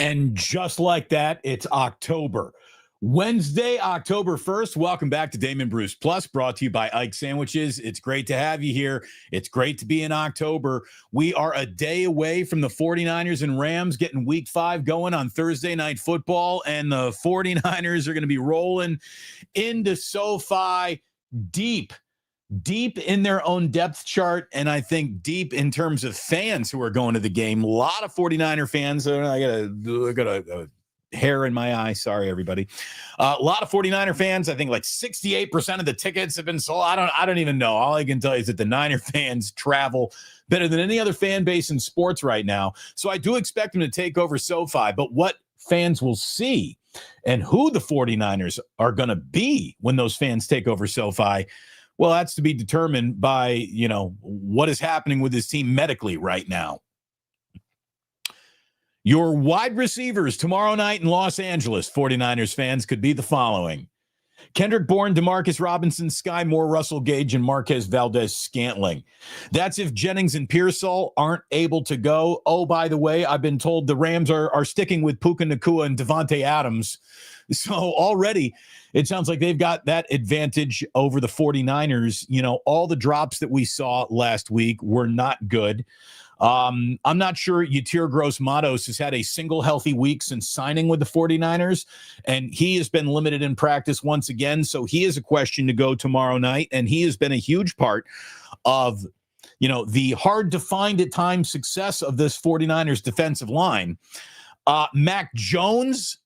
And just like that, it's October. Wednesday, October 1st. Welcome back to Damon Bruce Plus, brought to you by Ike Sandwiches. It's great to have you here. It's great to be in October. We are a day away from the 49ers and Rams getting week 5 going on Thursday Night Football, and the 49ers are going to be rolling into SoFi deep in their own depth chart, and I think deep in terms of fans who are going to the game. A lot of 49er fans. I got a hair in my eye. Sorry, everybody. A lot of 49er fans. I think like 68% of the tickets have been sold. I don't even know. All I can tell you is that the Niner fans travel better than any other fan base in sports right now. So I do expect them to take over SoFi, but what fans will see and who the 49ers are going to be when those fans take over SoFi, well, that's to be determined by, what is happening with his team medically right now. Your wide receivers tomorrow night in Los Angeles, 49ers fans, could be the following: Kendrick Bourne, Demarcus Robinson, Sky Moore, Russell Gage, and Marquez Valdez-Scantling. That's if Jennings and Pearsall aren't able to go. Oh, by the way, I've been told the Rams are sticking with Puka Nacua and Devontae Adams. So already it sounds like they've got that advantage over the 49ers. All the drops that we saw last week were not good. I'm not sure Yatir Gross-Matos has had a single healthy week since signing with the 49ers, and he has been limited in practice once again. So he is a question to go tomorrow night, and he has been a huge part of, the hard to find at times success of this 49ers defensive line. Mac Jones,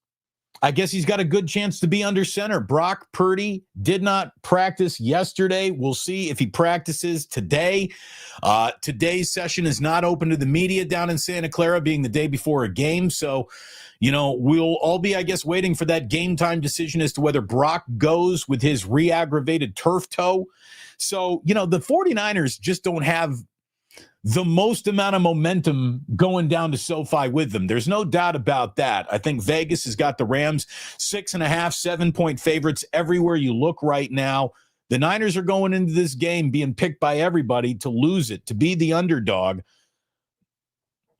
I guess he's got a good chance to be under center. Brock Purdy did not practice yesterday. We'll see if he practices today. Today's session is not open to the media down in Santa Clara, being the day before a game. So, we'll all be, I guess, waiting for that game time decision as to whether Brock goes with his re-aggravated turf toe. So, the 49ers just don't have the most amount of momentum going down to SoFi with them. There's no doubt about that. I think Vegas has got the Rams 6.5, 7-point favorites everywhere you look right now. The Niners are going into this game being picked by everybody to lose it, to be the underdog.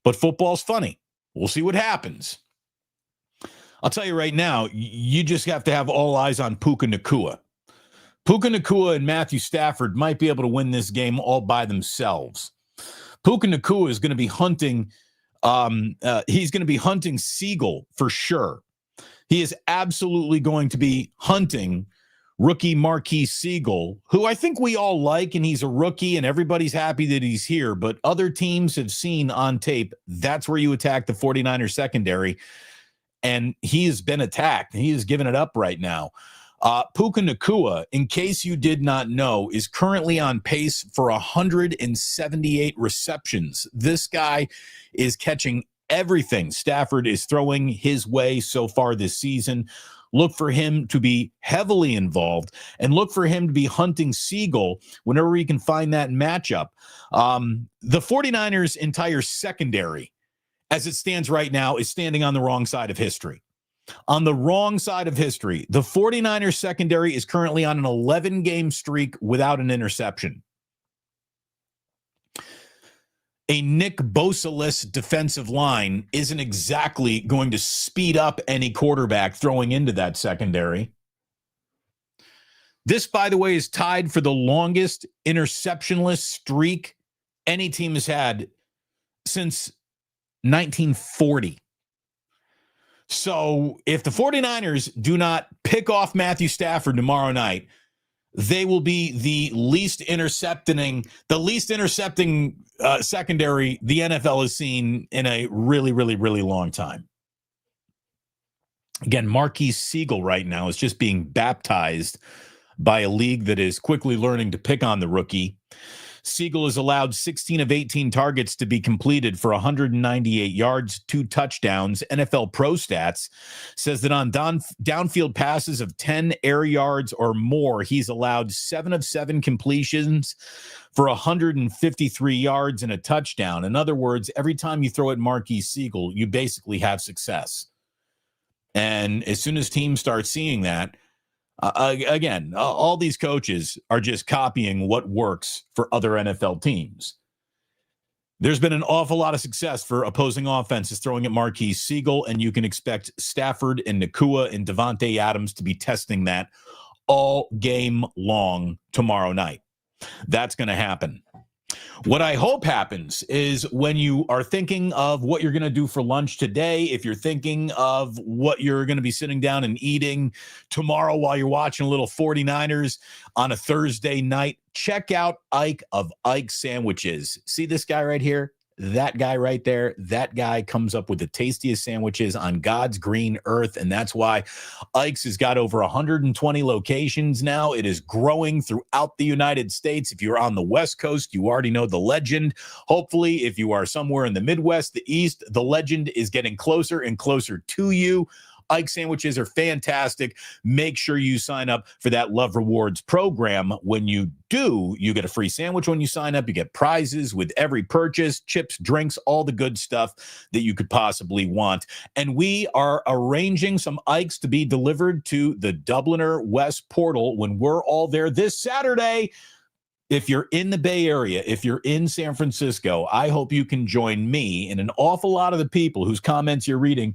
But football's funny. We'll see what happens. I'll tell you right now, you just have to have all eyes on Puka Nacua. Puka Nacua and Matthew Stafford might be able to win this game all by themselves. Puka Nacua is going to be hunting. He's going to be hunting Siegel for sure. He is absolutely going to be hunting rookie Marquise Siegel, who I think we all like, and he's a rookie, and everybody's happy that he's here. But other teams have seen on tape that's where you attack the 49ers secondary, and he has been attacked. He has given it up right now. Puka Nacua, in case you did not know, is currently on pace for 178 receptions. This guy is catching everything Stafford is throwing his way so far this season. Look for him to be heavily involved, and look for him to be hunting Siegel whenever he can find that matchup. The 49ers' entire secondary, as it stands right now, is standing on the wrong side of history. On the wrong side of history. The 49ers secondary is currently on an 11-game streak without an interception. A Nick Bosa-less defensive line isn't exactly going to speed up any quarterback throwing into that secondary. This, by the way, is tied for the longest interceptionless streak any team has had since 1940. So if the 49ers do not pick off Matthew Stafford tomorrow night, they will be the least intercepting secondary the NFL has seen in a really, really, really long time. Again, Marquise Siegel right now is just being baptized by a league that is quickly learning to pick on the rookie. Siegel has allowed 16 of 18 targets to be completed for 198 yards, 2 touchdowns. NFL Pro Stats says that on downfield passes of 10 air yards or more, he's allowed 7 of 7 completions for 153 yards and a touchdown. In other words, every time you throw at Marquise Siegel, you basically have success. And as soon as teams start seeing that, again, all these coaches are just copying what works for other NFL teams. There's been an awful lot of success for opposing offenses throwing at Marquise Siegel, and you can expect Stafford and Nakua and Devontae Adams to be testing that all game long tomorrow night. That's going to happen. What I hope happens is when you are thinking of what you're going to do for lunch today, if you're thinking of what you're going to be sitting down and eating tomorrow while you're watching a little 49ers on a Thursday night, check out Ike of Ike Sandwiches. See this guy right here? That guy right there, that guy comes up with the tastiest sandwiches on God's green earth, and that's why Ike's has got over 120 locations now. It is growing throughout the United States. If you're on the West Coast, you already know the legend. Hopefully, if you are somewhere in the Midwest, the East, the legend is getting closer and closer to you. Ike sandwiches are fantastic. Make sure you sign up for that Love Rewards program. When you do, you get a free sandwich when you sign up. You get prizes with every purchase, chips, drinks, all the good stuff that you could possibly want. And we are arranging some Ikes to be delivered to the Dubliner West portal when we're all there this Saturday. If you're in the Bay Area, if you're in San Francisco, I hope you can join me and an awful lot of the people whose comments you're reading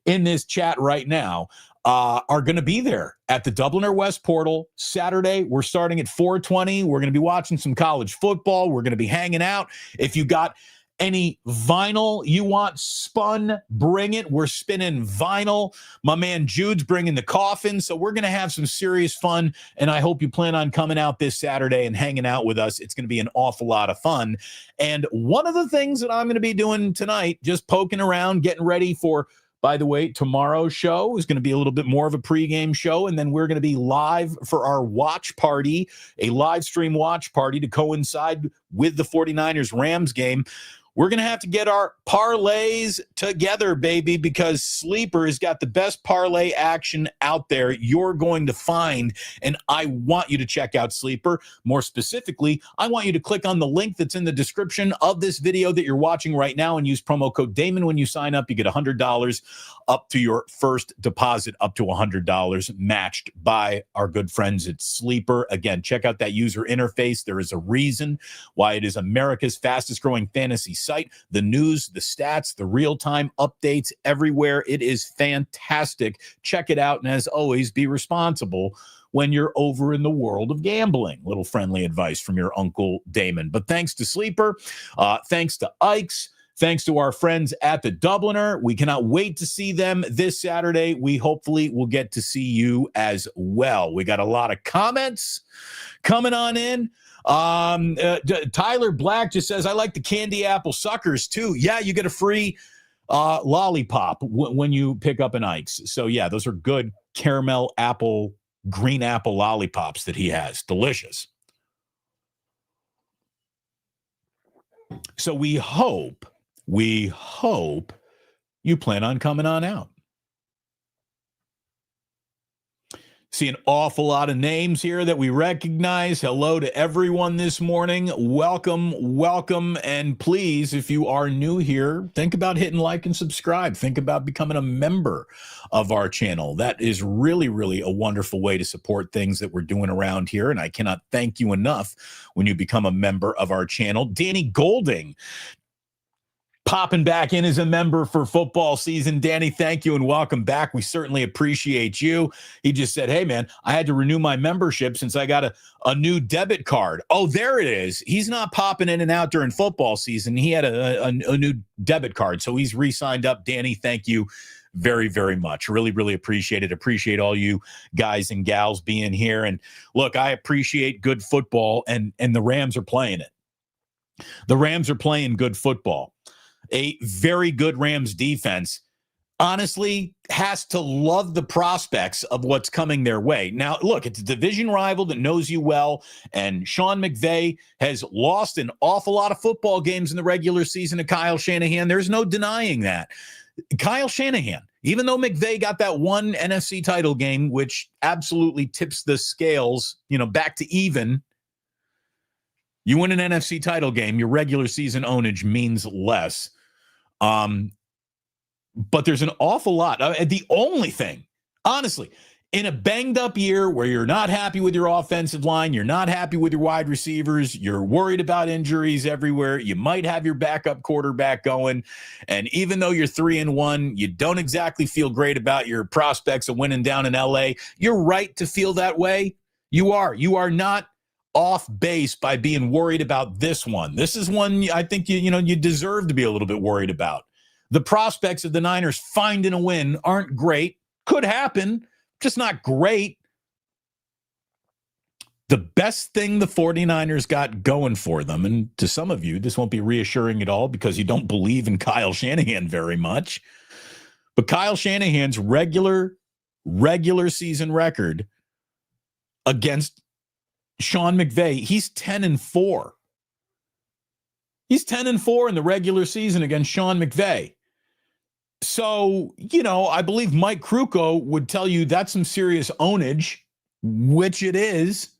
in this chat right now are going to be there at the Dubliner West portal Saturday. We're starting at 4:20. We're going to be watching some college football. We're going to be hanging out. If you got any vinyl you want spun, bring it. We're spinning vinyl. My man Jude's bringing the coffin. So we're going to have some serious fun. And I hope you plan on coming out this Saturday and hanging out with us. It's going to be an awful lot of fun. And one of the things that I'm going to be doing tonight, just poking around, getting ready for, by the way, tomorrow's show is going to be a little bit more of a pregame show, and then we're going to be live for our watch party, a live stream watch party to coincide with the 49ers Rams game. We're going to have to get our parlays together, baby, because Sleeper has got the best parlay action out there you're going to find, and I want you to check out Sleeper. More specifically, I want you to click on the link that's in the description of this video that you're watching right now and use promo code Damon when you sign up. You get $100 up to your first deposit, up to $100 matched by our good friends at Sleeper. Again, check out that user interface. There is a reason why it is America's fastest growing fantasy site. The news, the stats, the real-time updates everywhere. It is fantastic. Check it out. And as always, be responsible when you're over in the world of gambling. Little friendly advice from your Uncle Damon. But thanks to Sleeper, thanks to Ike's, thanks to our friends at the Dubliner. We cannot wait to see them this Saturday. We hopefully will get to see you as well. We got a lot of comments coming on in. Tyler Black just says, I like the candy apple suckers too. Yeah, you get a free lollipop when you pick up an Ike's. So yeah, those are good caramel apple, green apple lollipops that he has. Delicious. So we hope you plan on coming on out. See an awful lot of names here that we recognize. Hello to everyone this morning. Welcome. And please, if you are new here, think about hitting like and subscribe. Think about becoming a member of our channel. That is really, really a wonderful way to support things that we're doing around here. And I cannot thank you enough when you become a member of our channel. Danny Golding popping back in as a member for football season. Danny, thank you and welcome back. We certainly appreciate you. He just said, hey, man, I had to renew my membership since I got a new debit card. Oh, there it is. He's not popping in and out during football season. He had a new debit card, so he's re-signed up. Danny, thank you very, very much. Really, really appreciate it. Appreciate all you guys and gals being here. And look, I appreciate good football, and the Rams are playing it. The Rams are playing good football. A very good Rams defense, honestly, has to love the prospects of what's coming their way. Now, look, it's a division rival that knows you well, and Sean McVay has lost an awful lot of football games in the regular season to Kyle Shanahan. There's no denying that. Kyle Shanahan, even though McVay got that one NFC title game, which absolutely tips the scales, back to even. You win an NFC title game, your regular season ownage means less. But there's an awful lot. The only thing, honestly, In a banged up year where you're not happy with your offensive line, you're not happy with your wide receivers, you're worried about injuries everywhere, you might have your backup quarterback going, and even though you're 3-1, you don't exactly feel great about your prospects of winning down in LA. You're right to feel that way. You are not off base by being worried about this one. This is one I think you deserve to be a little bit worried about. The prospects of the Niners finding a win aren't great. Could happen. Just not great. The best thing the 49ers got going for them, and to some of you, this won't be reassuring at all because you don't believe in Kyle Shanahan very much, but Kyle Shanahan's regular season record against Sean McVay, he's 10-4. He's 10-4 in the regular season against Sean McVay. So, I believe Mike Krukow would tell you that's some serious ownage, which it is.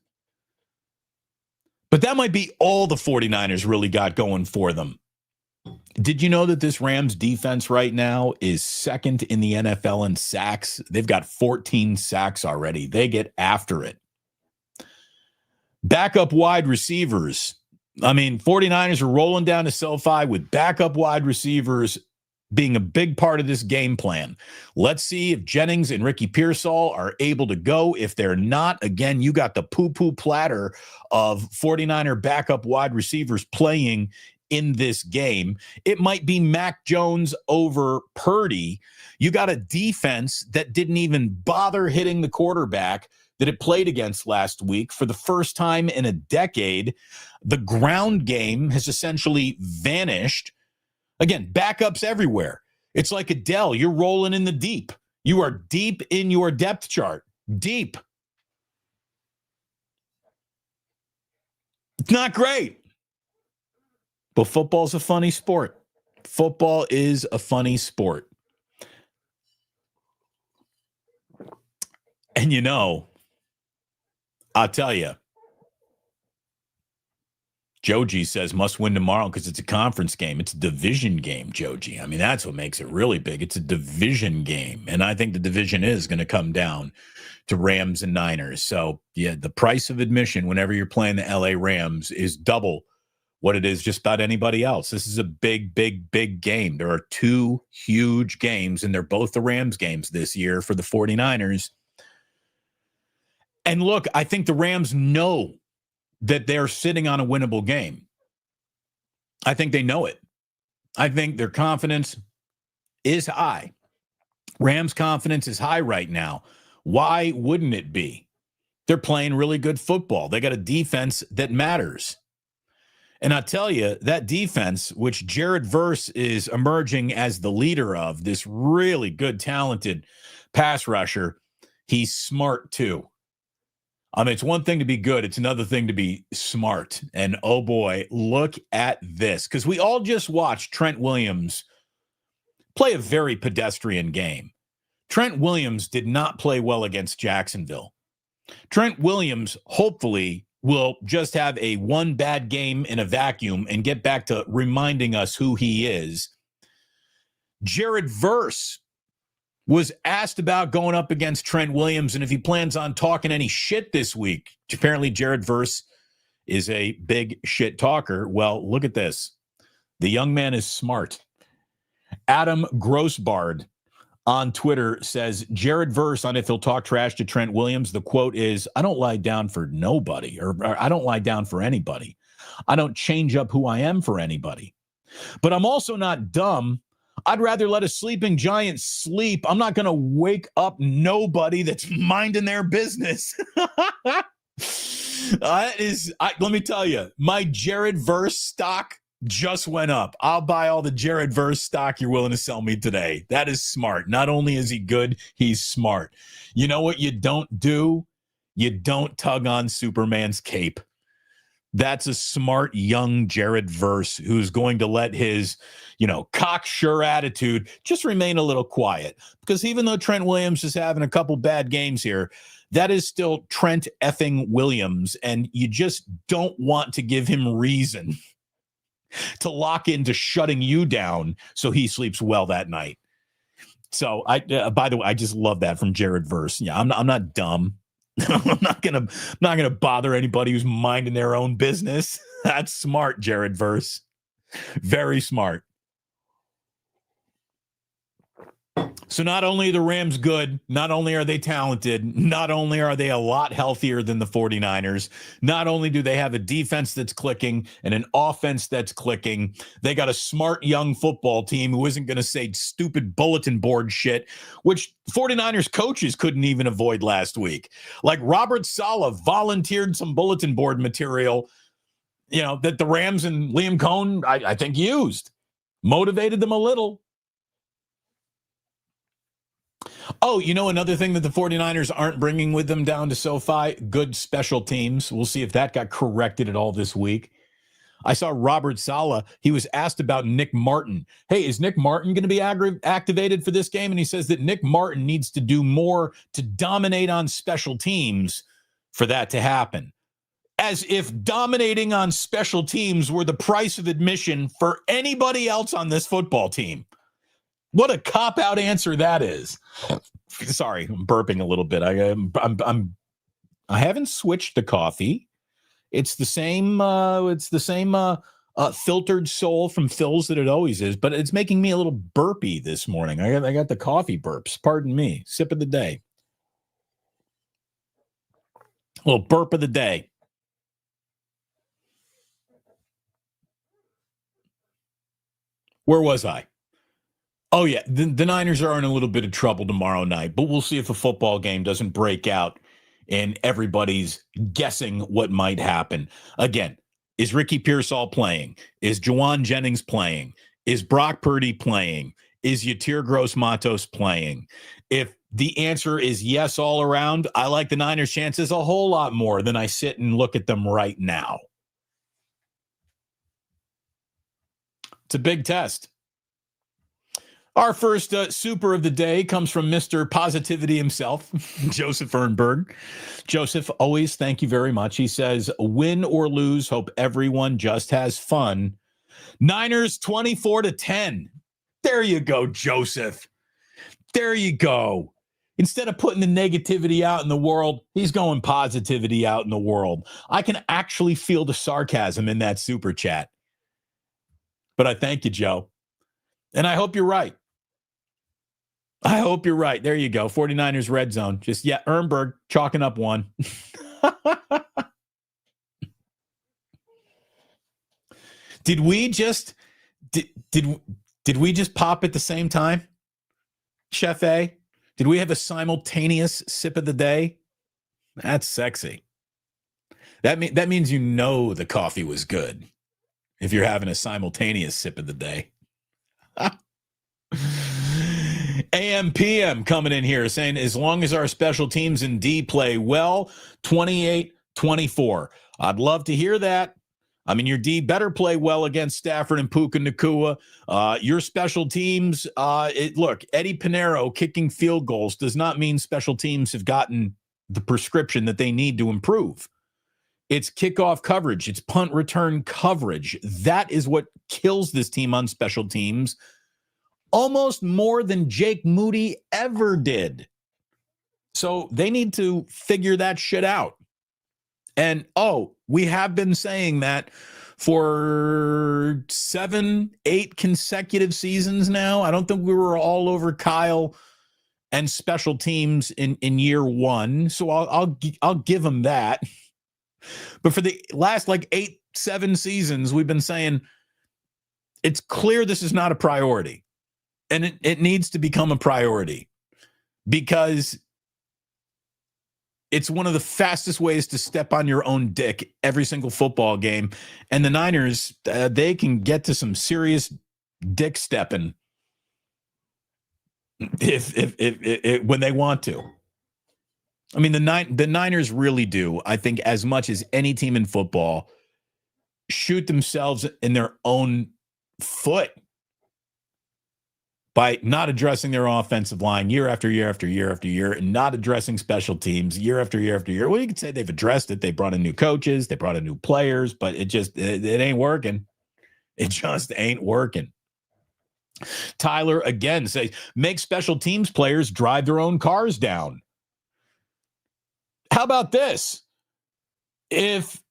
But that might be all the 49ers really got going for them. Did you know that this Rams defense right now is second in the NFL in sacks? They've got 14 sacks already. They get after it. Backup wide receivers. 49ers are rolling down to SoFi with backup wide receivers being a big part of this game plan. Let's see if Jennings and Ricky Pearsall are able to go. If they're not, again, you got the poo-poo platter of 49er backup wide receivers playing in this game. It might be Mac Jones over Purdy. You got a defense that didn't even bother hitting the quarterback that it played against last week. For the first time in a decade, the ground game has essentially vanished. Again, backups everywhere. It's like Adele. You're rolling in the deep. You are deep in your depth chart. Deep. It's not great. But football's a funny sport. Football is a funny sport. And I'll tell you, Joji says must win tomorrow because it's a conference game. It's a division game, Joji. That's what makes it really big. It's a division game. And I think the division is going to come down to Rams and Niners. So, yeah, the price of admission whenever you're playing the LA Rams is double what it is just about anybody else. This is a big, big, big game. There are two huge games, and they're both the Rams games this year for the 49ers. And look, I think the Rams know that they're sitting on a winnable game. I think they know it. I think their confidence is high. Rams' confidence is high right now. Why wouldn't it be? They're playing really good football. They got a defense that matters. And I tell you, that defense, which Jared Verse is emerging as the leader of, this really good, talented pass rusher, he's smart too. It's one thing to be good. It's another thing to be smart. And oh boy, look at this. Because we all just watched Trent Williams play a very pedestrian game. Trent Williams did not play well against Jacksonville. Trent Williams, hopefully, will just have a one bad game in a vacuum and get back to reminding us who he is. Jared Verse was asked about going up against Trent Williams and if he plans on talking any shit this week. Apparently, Jared Verse is a big shit talker. Well, look at this. The young man is smart. Adam Grossbard on Twitter says, Jared Verse on if he'll talk trash to Trent Williams. The quote is, I don't lie down for nobody, or I don't lie down for anybody. I don't change up who I am for anybody. But I'm also not dumb. I'd rather let a sleeping giant sleep. I'm not going to wake up nobody that's minding their business. Let me tell you, my Jared Verse stock just went up. I'll buy all the Jared Verse stock you're willing to sell me today. That is smart. Not only is he good, he's smart. You know what you don't do? You don't tug on Superman's cape. That's a smart young Jared Verse who's going to let his, cocksure attitude just remain a little quiet. Because even though Trent Williams is having a couple bad games here, that is still Trent effing Williams. And you just don't want to give him reason to lock into shutting you down so he sleeps well that night. So by the way, I just love that from Jared Verse. Yeah, I'm not dumb. I'm not gonna bother anybody who's minding their own business. That's smart, Jared Verse. Very smart. So not only are the Rams good, not only are they talented, not only are they a lot healthier than the 49ers, not only do they have a defense that's clicking and an offense that's clicking, they got a smart young football team who isn't going to say stupid bulletin board shit, which 49ers coaches couldn't even avoid last week. Like Robert Saleh volunteered some bulletin board material, that the Rams and Liam Cohn, I think, used. Motivated them a little. Oh, another thing that the 49ers aren't bringing with them down to SoFi, good special teams. We'll see if that got corrected at all this week. I saw Robert Saleh. He was asked about Nick Martin. Hey, is Nick Martin going to be activated for this game? And he says that Nick Martin needs to do more to dominate on special teams for that to happen. As if dominating on special teams were the price of admission for anybody else on this football team. What a cop-out answer that is. Sorry, I'm burping a little bit. I haven't switched to coffee. It's the same filtered soul from Phil's that it always is, but it's making me a little burpy this morning. I got the coffee burps. Pardon me. Sip of the day. A little burp of the day. Where was I? Oh, yeah, the Niners are in a little bit of trouble tomorrow night, but we'll see if a football game doesn't break out and everybody's guessing what might happen. Again, is Ricky Pearsall playing? Is Juwan Jennings playing? Is Brock Purdy playing? Is Yatir Gross-Matos playing? If the answer is yes all around, I like the Niners' chances a whole lot more than I sit and look at them right now. It's a big test. Our first super of the day comes from Mr. Positivity himself, Joseph Ernberg. Joseph, always thank you very much. He says, win or lose, hope everyone just has fun. Niners 24-10. There you go, Joseph. There you go. Instead of putting the negativity out in the world, he's going positivity out in the world. I can actually feel the sarcasm in that super chat. But I thank you, Joe. And I hope you're right. I hope you're right. There you go. 49ers red zone. Just, Ernberg chalking up one. Did we just pop at the same time? Chef A? Did we have a simultaneous sip of the day? That's sexy. That means the coffee was good if you're having a simultaneous sip of the day. AM PM coming in here saying, as long as our special teams and D play well, 28-24. I'd love to hear that. I mean, your D better play well against Stafford and Puka Nacua. Your special teams, look, Eddie Pinheiro kicking field goals does not mean special teams have gotten the prescription that they need to improve. It's kickoff coverage. It's punt return coverage. That is what kills this team on special teams. Almost more than Jake Moody ever did. So they need to figure that shit out. And, we have been saying that for 7-8 consecutive seasons now. I don't think we were all over Kyle and special teams in year one. So I'll give him that. But for the last 8-7 seasons, we've been saying it's clear this is not a priority. And it needs to become a priority because it's one of the fastest ways to step on your own dick every single football game. And the Niners, they can get to some serious dick stepping if when they want to. I mean, the Niners really do, I think, as much as any team in football, shoot themselves in their own foot by not addressing their offensive line year after year after year after year and not addressing special teams year after year after year. Well, you could say they've addressed it. They brought in new coaches. They brought in new players, but it ain't working. It just ain't working. Tyler again says, make special teams players drive their own cars down. How about this? If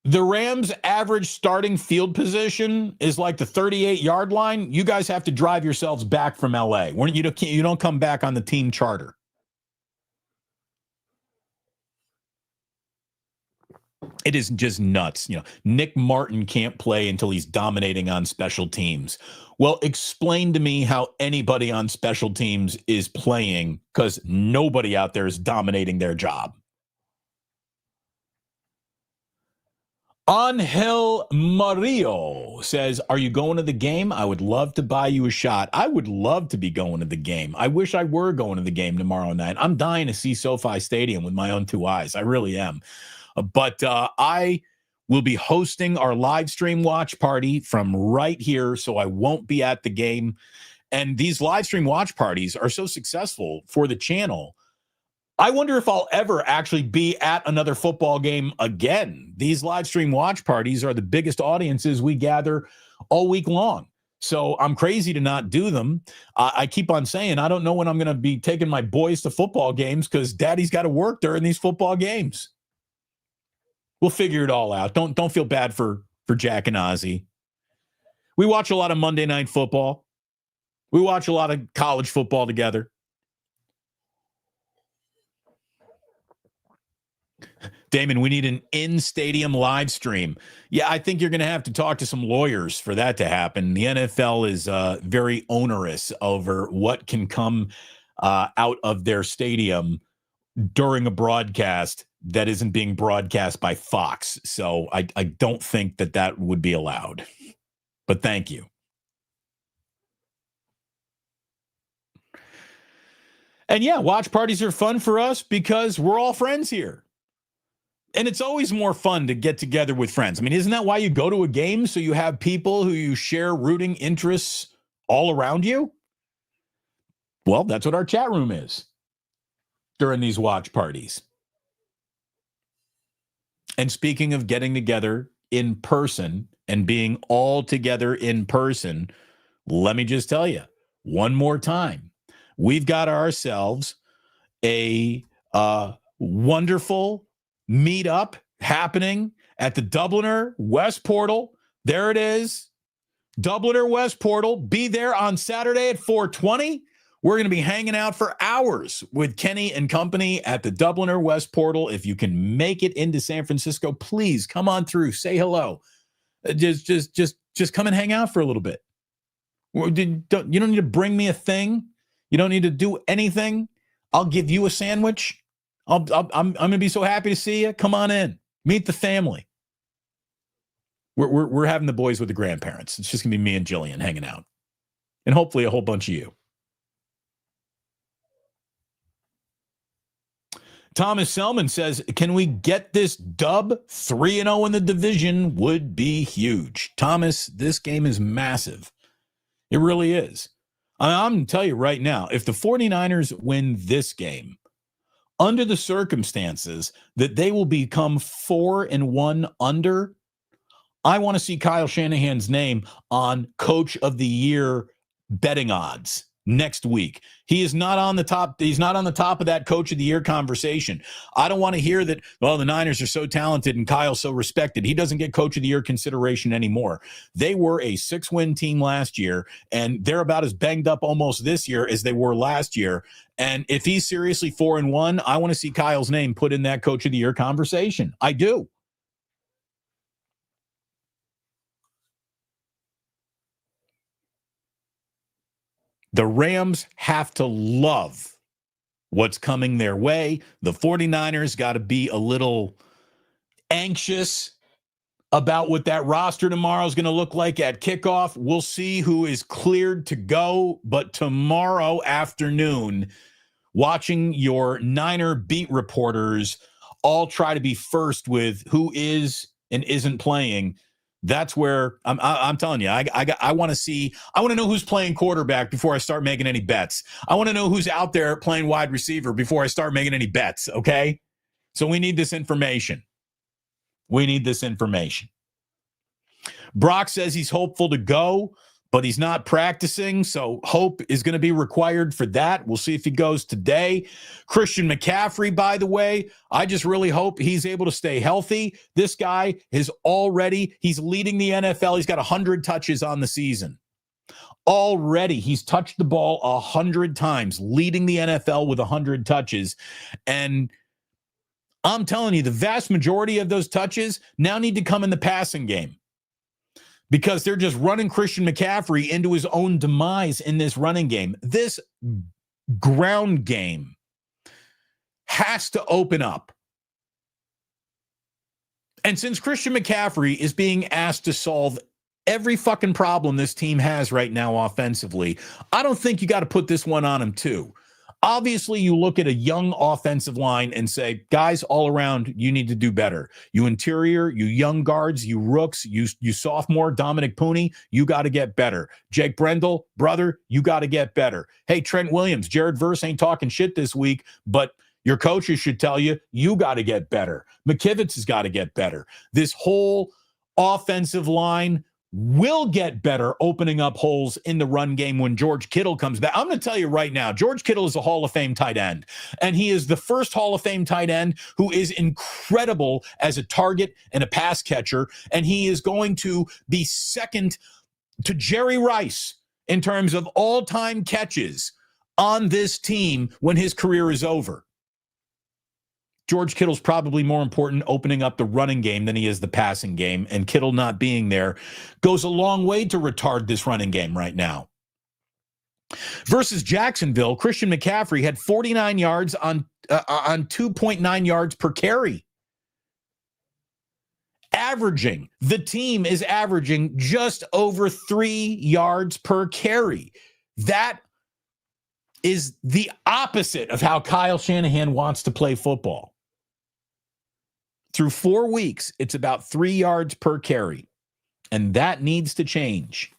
the Rams' average starting field position is like the 38-yard line, you guys have to drive yourselves back from LA. You don't come back on the team charter. It is just nuts. Nick Martin can't play until he's dominating on special teams. Well, explain to me how anybody on special teams is playing, because nobody out there is dominating their job. Angel Mario says, are you going to the game? I would love to buy you a shot. I would love to be going to the game. I wish I were going to the game tomorrow night. I'm dying to see SoFi Stadium with my own two eyes. I really am. But I will be hosting our live stream watch party from right here, so I won't be at the game. And these live stream watch parties are so successful for the channel. I wonder if I'll ever actually be at another football game again. These live stream watch parties are the biggest audiences we gather all week long. So I'm crazy to not do them. I keep on saying I don't know when I'm going to be taking my boys to football games because daddy's got to work during these football games. We'll figure it all out. Don't feel bad for Jack and Ozzy. We watch a lot of Monday Night Football. We watch a lot of college football together. Damon, we need an in-stadium live stream. Yeah, I think you're going to have to talk to some lawyers for that to happen. The NFL is very onerous over what can come out of their stadium during a broadcast that isn't being broadcast by Fox. So I don't think that would be allowed. But thank you. And yeah, watch parties are fun for us because we're all friends here. And it's always more fun to get together with friends. I mean, isn't that why you go to a game? So you have people who you share rooting interests all around you? Well, that's what our chat room is during these watch parties. And speaking of getting together in person and being all together in person, let me just tell you one more time, we've got ourselves a wonderful meetup happening at the Dubliner West Portal. There it is. Dubliner West Portal. Be there on Saturday at 4:20. We're going to be hanging out for hours with Kenny and company at the Dubliner West Portal. If you can make it into San Francisco, please come on through. Say hello. Just come and hang out for a little bit. You don't need to bring me a thing. You don't need to do anything. I'll give you a sandwich. I'm going to be so happy to see you. Come on in. Meet the family. We're having the boys with the grandparents. It's just going to be me and Jillian hanging out. And hopefully a whole bunch of you. Thomas Selman says, can we get this dub? 3-0 in the division would be huge. Thomas, this game is massive. It really is. I'm going to tell you right now, if the 49ers win this game, under the circumstances that they will become 4-1 under, I want to see Kyle Shanahan's name on Coach of the Year betting odds next week. He is not on the top. He's not on the top of that Coach of the Year conversation. I don't want to hear that, well, the Niners are so talented and Kyle's so respected. He doesn't get Coach of the Year consideration anymore. They were a 6-win team last year, and they're about as banged up almost this year as they were last year. And if he's seriously 4-1, I want to see Kyle's name put in that Coach of the Year conversation. I do. The Rams have to love what's coming their way. The 49ers got to be a little anxious about what that roster tomorrow is going to look like at kickoff. We'll see who is cleared to go. But tomorrow afternoon, watching your Niner beat reporters all try to be first with who is and isn't playing, that's where I'm telling you, I want to know who's playing quarterback before I start making any bets. I want to know who's out there playing wide receiver before I start making any bets, okay? So we need this information. We need this information. Brock says he's hopeful to go, but he's not practicing, so hope is going to be required for that. We'll see if he goes today. Christian McCaffrey, by the way, I just really hope he's able to stay healthy. This guy he's leading the NFL. He's got 100 touches on the season. Already, he's touched the ball 100 times, leading the NFL with 100 touches. And I'm telling you, the vast majority of those touches now need to come in the passing game, because they're just running Christian McCaffrey into his own demise in this running game. This ground game has to open up. And since Christian McCaffrey is being asked to solve every fucking problem this team has right now offensively, I don't think you got to put this one on him too. Obviously, you look at a young offensive line and say, guys, all around, you need to do better. You interior, you young guards, you rooks, you sophomore, Dominic Pooney, you got to get better. Jake Brendel, brother, you got to get better. Hey, Trent Williams, Jared Verse ain't talking shit this week, but your coaches should tell you, you got to get better. McKivitz has got to get better. This whole offensive line will get better opening up holes in the run game when George Kittle comes back. I'm going to tell you right now, George Kittle is a Hall of Fame tight end, and he is the first Hall of Fame tight end who is incredible as a target and a pass catcher, and he is going to be second to Jerry Rice in terms of all-time catches on this team when his career is over. George Kittle's probably more important opening up the running game than he is the passing game, and Kittle not being there goes a long way to retard this running game right now. Versus Jacksonville, Christian McCaffrey had 49 yards on 2.9 yards per carry. The team is averaging just over 3 yards per carry. That is the opposite of how Kyle Shanahan wants to play football. Through 4 weeks, it's about 3 yards per carry, and that needs to change.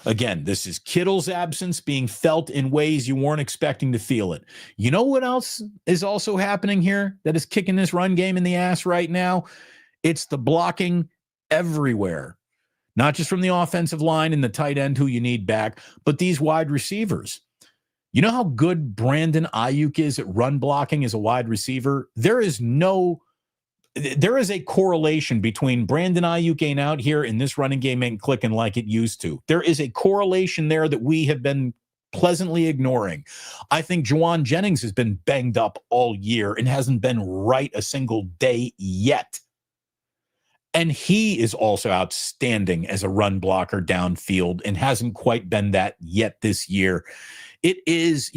Again, this is Kittle's absence being felt in ways you weren't expecting to feel it. You know what else is also happening here that is kicking this run game in the ass right now? It's the blocking everywhere, not just from the offensive line and the tight end who you need back, but these wide receivers. You know how good Brandon Aiyuk is at run blocking as a wide receiver? There is a correlation between Brandon Aiyuk ain't out here and this running game ain't clicking like it used to. There is a correlation there that we have been pleasantly ignoring. I think Juwan Jennings has been banged up all year and hasn't been right a single day yet. And he is also outstanding as a run blocker downfield and hasn't quite been that yet this year. It is,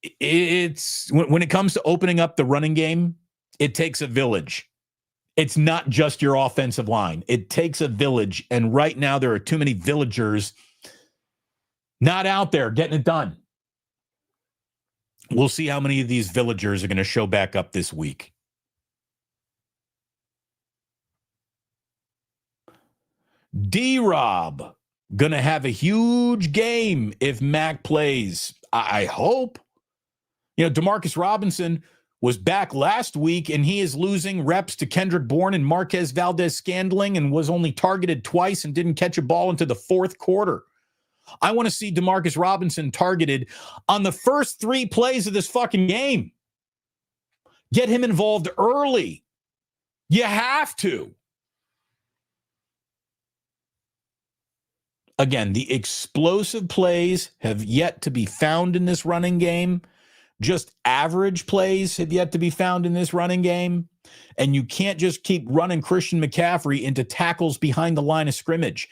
it's when it comes to opening up the running game, it takes a village. It's not just your offensive line. It takes a village. And right now there are too many villagers not out there getting it done. We'll see how many of these villagers are going to show back up this week. D-Rob going to have a huge game if Mac plays. I hope. Demarcus Robinson was back last week, and he is losing reps to Kendrick Bourne and Marquez Valdez-Scantling and was only targeted twice and didn't catch a ball into the fourth quarter. I want to see Demarcus Robinson targeted on the first 3 plays of this fucking game. Get him involved early. You have to. Again, the explosive plays have yet to be found in this running game. Just average plays have yet to be found in this running game. And you can't just keep running Christian McCaffrey into tackles behind the line of scrimmage.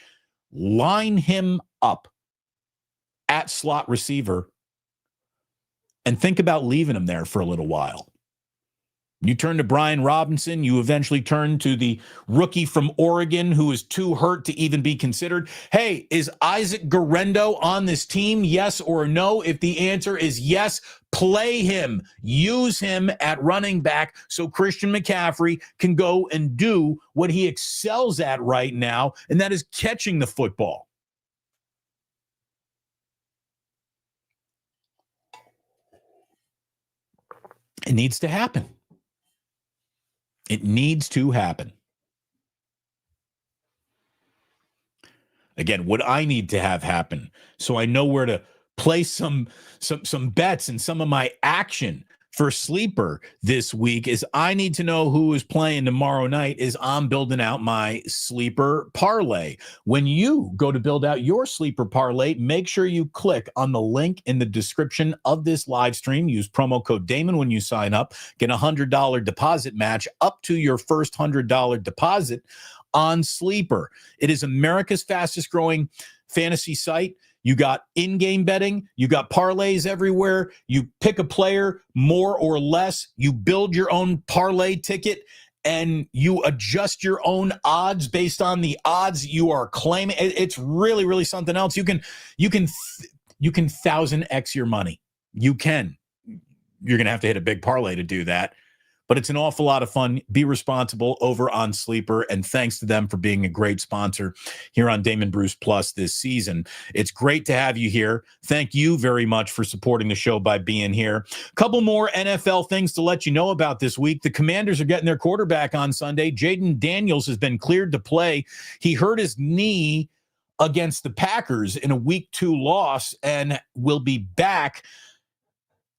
Line him up at slot receiver and think about leaving him there for a little while. You turn to Brian Robinson. You eventually turn to the rookie from Oregon who is too hurt to even be considered. Hey, is Isaac Guerrero on this team? Yes or no? If the answer is yes, play him. Use him at running back so Christian McCaffrey can go and do what he excels at right now, and that is catching the football. It needs to happen. It needs to happen. Again, what I need to have happen so I know where to place some bets and some of my action for sleeper this week is I need to know who is playing tomorrow night is I'm building out my sleeper parlay. When you go to build out your sleeper parlay, make sure you click on the link in the description of this live stream. Use promo code Damon when you sign up. Get a $100 deposit match up to your first $100 deposit on Sleeper. It is America's fastest growing fantasy site. You got in-game betting. You got parlays everywhere. You pick a player more or less. You build your own parlay ticket and you adjust your own odds based on the odds you are claiming. It's really, really something else. You can 1000x your money. You can. You're going to have to hit a big parlay to do that. But it's an awful lot of fun. Be responsible over on Sleeper, and thanks to them for being a great sponsor here on Damon Bruce Plus this season. It's great to have you here. Thank you very much for supporting the show by being here. A couple more NFL things to let you know about this week. The Commanders are getting their quarterback on Sunday. Jaden Daniels has been cleared to play. He hurt his knee against the Packers in a Week 2 loss and will be back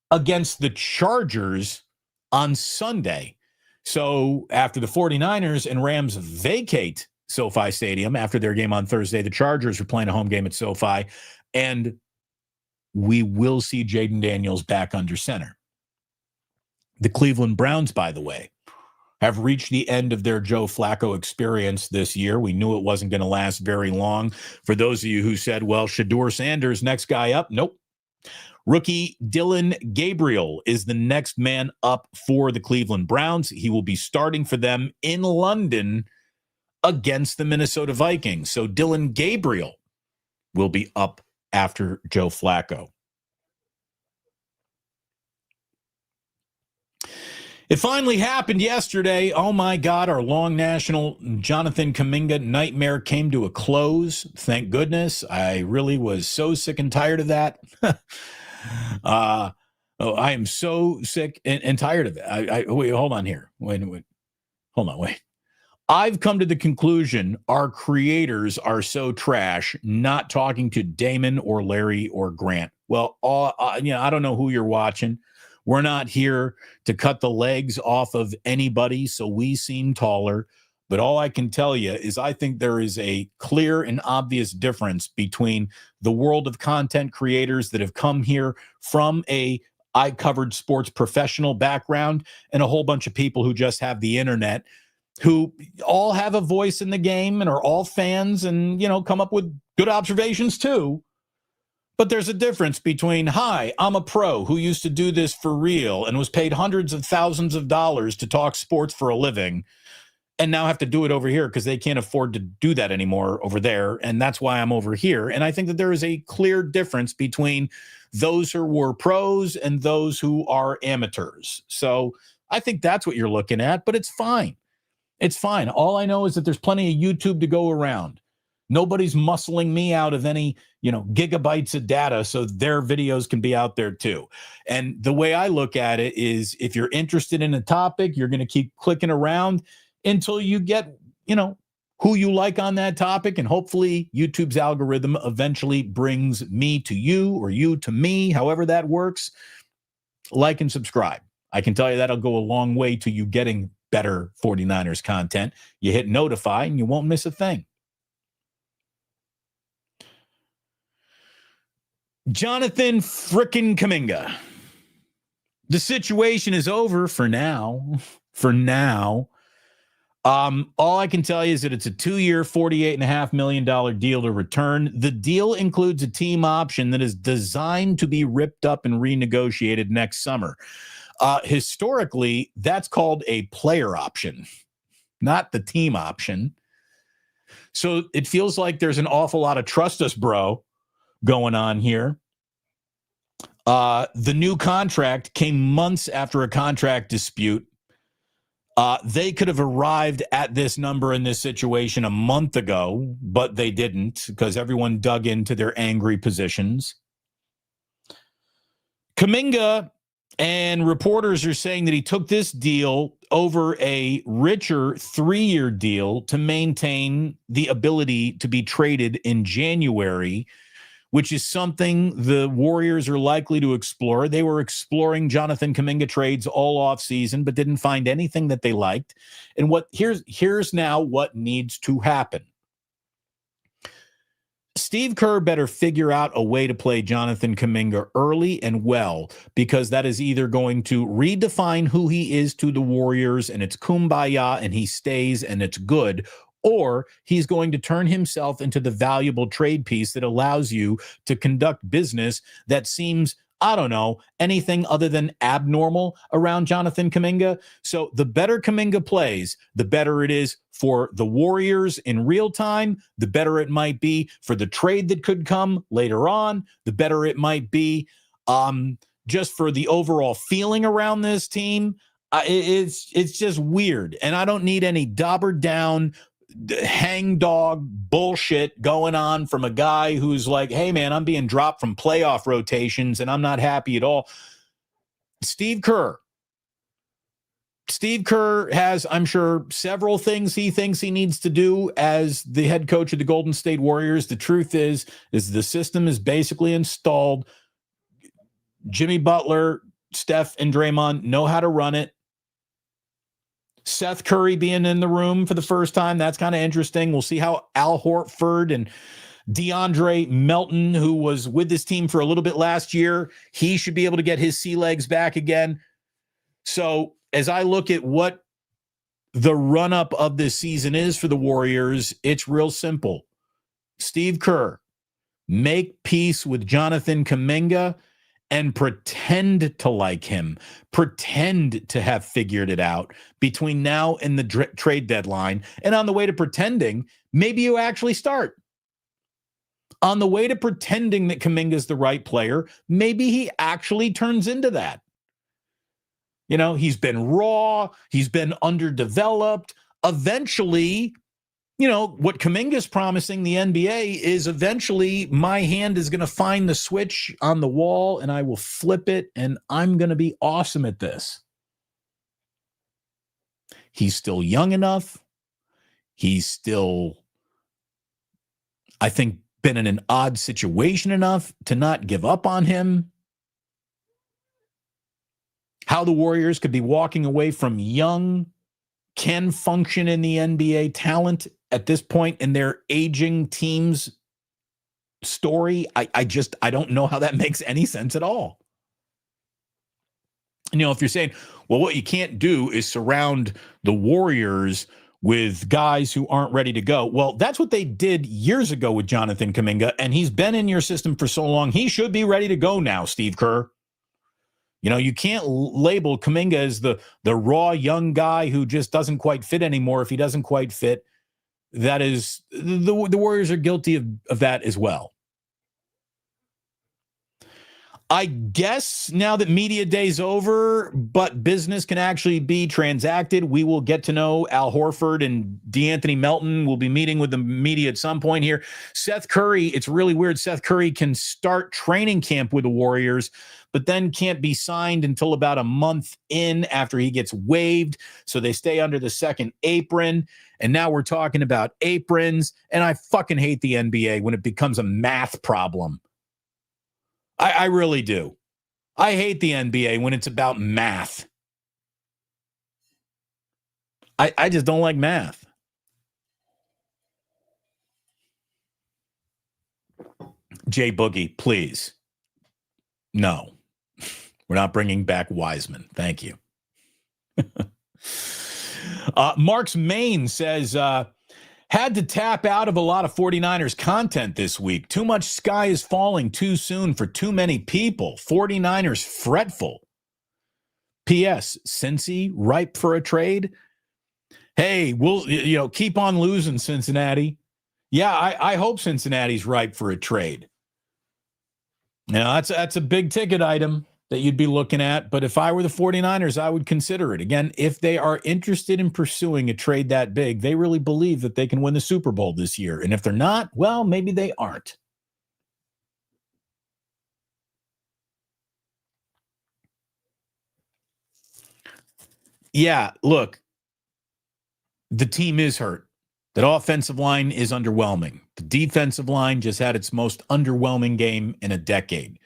against the Chargers on Sunday. So after the 49ers and Rams vacate SoFi Stadium after their game on Thursday, the Chargers are playing a home game at SoFi, and we will see Jaden Daniels back under center. The Cleveland Browns, by the way, have reached the end of their Joe Flacco experience this year. We knew it wasn't going to last very long. For those of you who said, well, Shedeur Sanders, next guy up, nope. Rookie Dillon Gabriel is the next man up for the Cleveland Browns. He will be starting for them in London against the Minnesota Vikings. So Dillon Gabriel will be up after Joe Flacco. It finally happened yesterday. Oh, my God, our long national Jonathan Kuminga nightmare came to a close. Thank goodness. I really was so sick and tired of that. I am so sick and tired of it. Wait, hold on here. Wait. I've come to the conclusion our creators are so trash, not talking to Damon or Larry or Grant. Well, I don't know who you're watching. We're not here to cut the legs off of anybody, so we seem taller. But all I can tell you is I think there is a clear and obvious difference between the world of content creators that have come here from I covered sports professional background and a whole bunch of people who just have the internet, who all have a voice in the game and are all fans and, come up with good observations too. But there's a difference between, hi, I'm a pro who used to do this for real and was paid hundreds of thousands of dollars to talk sports for a living, and now have to do it over here because they can't afford to do that anymore over there. And that's why I'm over here. And I think that there is a clear difference between those who were pros and those who are amateurs. So I think that's what you're looking at, but it's fine. It's fine. All I know is that there's plenty of YouTube to go around. Nobody's muscling me out of any, gigabytes of data so their videos can be out there too. And the way I look at it is if you're interested in a topic, you're going to keep clicking around until you get, who you like on that topic. And hopefully YouTube's algorithm eventually brings me to you or you to me, however that works. Like and subscribe. I can tell you that'll go a long way to you getting better 49ers content. You hit notify and you won't miss a thing. Jonathan frickin' Kuminga. The situation is over for now. All I can tell you is that it's a 2-year, $48.5 million deal to return. The deal includes a team option that is designed to be ripped up and renegotiated next summer. Historically, that's called a player option, not the team option. So it feels like there's an awful lot of trust us, bro, going on here. The new contract came months after a contract dispute. They could have arrived at this number in this situation a month ago, but they didn't because everyone dug into their angry positions. Kaminga And reporters are saying that he took this deal over a richer 3-year deal to maintain the ability to be traded in January, which is something the Warriors are likely to explore. They were exploring Jonathan Kuminga trades all offseason, but didn't find anything that they liked. And here's now what needs to happen. Steve Kerr better figure out a way to play Jonathan Kuminga early and well, because that is either going to redefine who he is to the Warriors and it's kumbaya and he stays and it's good, or he's going to turn himself into the valuable trade piece that allows you to conduct business that seems, I don't know, anything other than abnormal around Jonathan Kuminga. So the better Kuminga plays, the better it is for the Warriors in real time, the better it might be for the trade that could come later on, the better it might be just for the overall feeling around this team. It's just weird. And I don't need any daubered down hangdog bullshit going on from a guy who's like, hey, man, I'm being dropped from playoff rotations and I'm not happy at all. Steve Kerr has, I'm sure, several things he thinks he needs to do as the head coach of the Golden State Warriors. The truth is the system is basically installed. Jimmy Butler, Steph, and Draymond know how to run it. Seth Curry being in the room for the first time, that's kind of interesting. We'll see how Al Horford and DeAndre Melton, who was with this team for a little bit last year, he should be able to get his sea legs back again. So as I look at what the run-up of this season is for the Warriors, it's real simple. Steve Kerr, make peace with Jonathan Kuminga and pretend to like him, pretend to have figured it out between now and the trade deadline. And on the way to pretending, maybe you actually start. On the way to pretending that Kuminga is the right player, maybe he actually turns into that. You know, he's been raw, he's been underdeveloped. Eventually, you know, what Kaminga's promising the NBA is eventually my hand is going to find the switch on the wall and I will flip it and I'm going to be awesome at this. He's still young enough. He's still, I think, been in an odd situation enough to not give up on him. How the Warriors could be walking away from young, can function in the NBA talent at this point in their aging team's story, I don't know how that makes any sense at all. And, you know, if you're saying, well, what you can't do is surround the Warriors with guys who aren't ready to go. Well, that's what they did years ago with Jonathan Kuminga, and he's been in your system for so long. He should be ready to go now, Steve Kerr. You know, you can't label Kaminga as the raw young guy who just doesn't quite fit anymore. If he doesn't quite fit, that is, the Warriors are guilty of that as well. I guess now that media day's over, but business can actually be transacted, we will get to know Al Horford and DeAnthony Melton. We'll be meeting with the media at some point here. Seth Curry, it's really weird. Seth Curry can start training camp with the Warriors, but then can't be signed until about a month in after he gets waived. So they stay under the second apron. And now we're talking about aprons. And I fucking hate the NBA when it becomes a math problem. I really do. I hate the NBA when it's about math. I just don't like math. Jay Boogie, please. No. We're not bringing back Wiseman. Thank you. Mark's Main says, had to tap out of a lot of 49ers content this week. Too much sky is falling too soon for too many people. 49ers fretful. P.S. Cincy ripe for a trade? Hey, we'll keep on losing, Cincinnati. Yeah, I hope Cincinnati's ripe for a trade. Now, that's a big ticket item that you'd be looking at. But if I were the 49ers, I would consider it. Again, if they are interested in pursuing a trade that big, they really believe that they can win the Super Bowl this year. And if they're not, well, maybe they aren't. Yeah, look, the team is hurt. That offensive line is underwhelming. The defensive line just had its most underwhelming game in a decade.